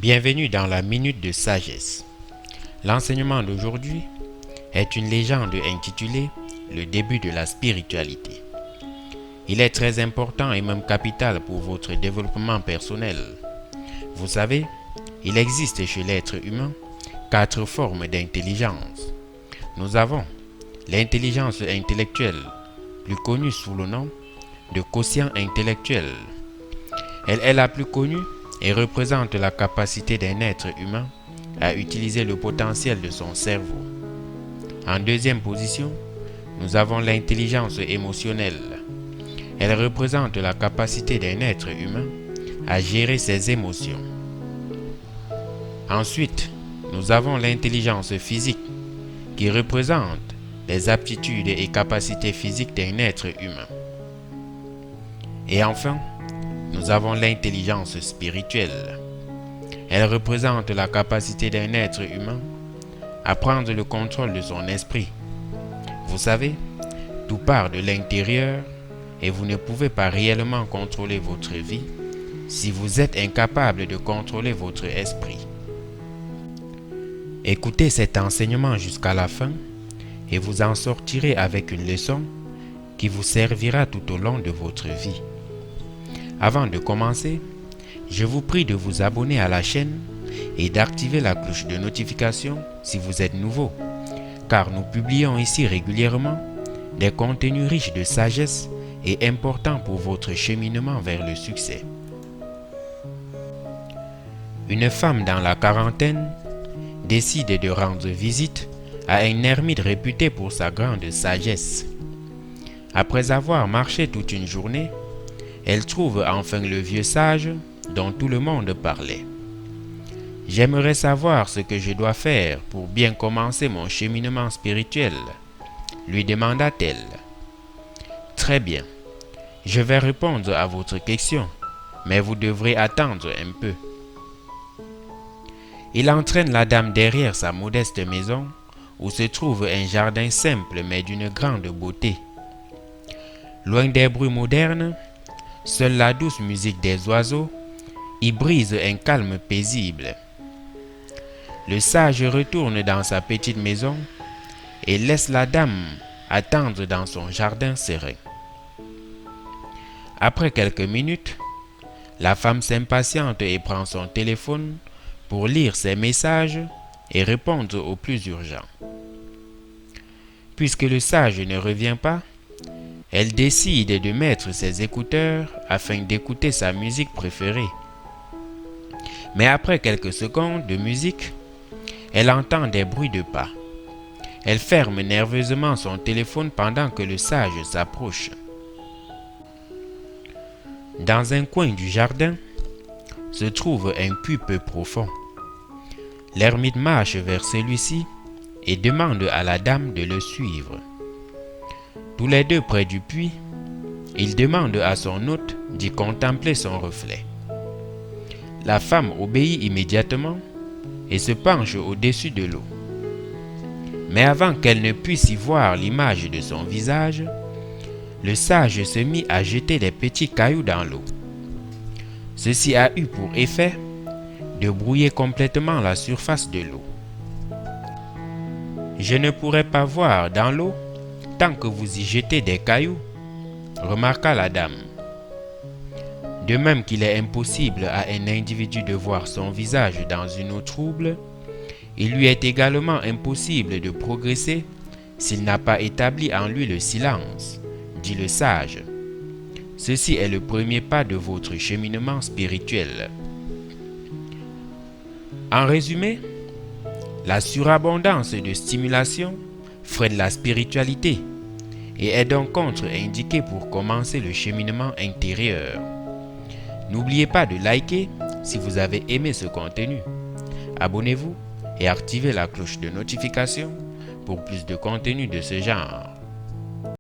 Bienvenue dans la Minute de Sagesse. L'enseignement d'aujourd'hui est une légende intitulée « Le début de la spiritualité ». Il est très important et même capital pour votre développement personnel. Vous savez, il existe chez l'être humain 4 formes d'intelligence. Nous avons l'intelligence intellectuelle, plus connue sous le nom de quotient intellectuel. Elle est la plus connue et représente la capacité d'un être humain à utiliser le potentiel de son cerveau. En deuxième position, nous avons l'intelligence émotionnelle. Elle représente la capacité d'un être humain à gérer ses émotions. Ensuite, nous avons l'intelligence physique qui représente les aptitudes et capacités physiques d'un être humain. Et enfin, nous avons l'intelligence spirituelle. Elle représente la capacité d'un être humain à prendre le contrôle de son esprit. Vous savez, tout part de l'intérieur et vous ne pouvez pas réellement contrôler votre vie si vous êtes incapable de contrôler votre esprit. Écoutez cet enseignement jusqu'à la fin et vous en sortirez avec une leçon qui vous servira tout au long de votre vie. Avant de commencer, je vous prie de vous abonner à la chaîne et d'activer la cloche de notification si vous êtes nouveau, car nous publions ici régulièrement des contenus riches de sagesse et importants pour votre cheminement vers le succès. Une femme dans la quarantaine décide de rendre visite à un ermite réputé pour sa grande sagesse. Après avoir marché toute une journée, elle trouve enfin le vieux sage dont tout le monde parlait. « J'aimerais savoir ce que je dois faire pour bien commencer mon cheminement spirituel, » lui demanda-t-elle. « Très bien, je vais répondre à votre question, mais vous devrez attendre un peu. » Il entraîne la dame derrière sa modeste maison où se trouve un jardin simple mais d'une grande beauté. Loin des bruits modernes, seule la douce musique des oiseaux y brise un calme paisible. Le sage retourne dans sa petite maison et laisse la dame attendre dans son jardin serein. Après quelques minutes, la femme s'impatiente et prend son téléphone pour lire ses messages et répondre aux plus urgents. Puisque le sage ne revient pas, elle décide de mettre ses écouteurs afin d'écouter sa musique préférée. Mais après quelques secondes de musique, elle entend des bruits de pas. Elle ferme nerveusement son téléphone pendant que le sage s'approche. Dans un coin du jardin se trouve un puits peu profond. L'ermite marche vers celui-ci et demande à la dame de le suivre. Tous les deux près du puits, il demande à son hôte d'y contempler son reflet. La femme obéit immédiatement et se penche au-dessus de l'eau. Mais avant qu'elle ne puisse y voir l'image de son visage, le sage se mit à jeter des petits cailloux dans l'eau. Ceci a eu pour effet de brouiller complètement la surface de l'eau. « Je ne pourrai pas voir dans l'eau tant que vous y jetez des cailloux, » remarqua la dame. De même qu'il est impossible à un individu de voir son visage dans une eau trouble, il lui est également impossible de progresser s'il n'a pas établi en lui le silence, dit le sage. Ceci est le premier pas de votre cheminement spirituel. En résumé, la surabondance de stimulation freine la spiritualité et est donc contre-indiquée pour commencer le cheminement intérieur. N'oubliez pas de liker si vous avez aimé ce contenu. Abonnez-vous et activez la cloche de notification pour plus de contenu de ce genre.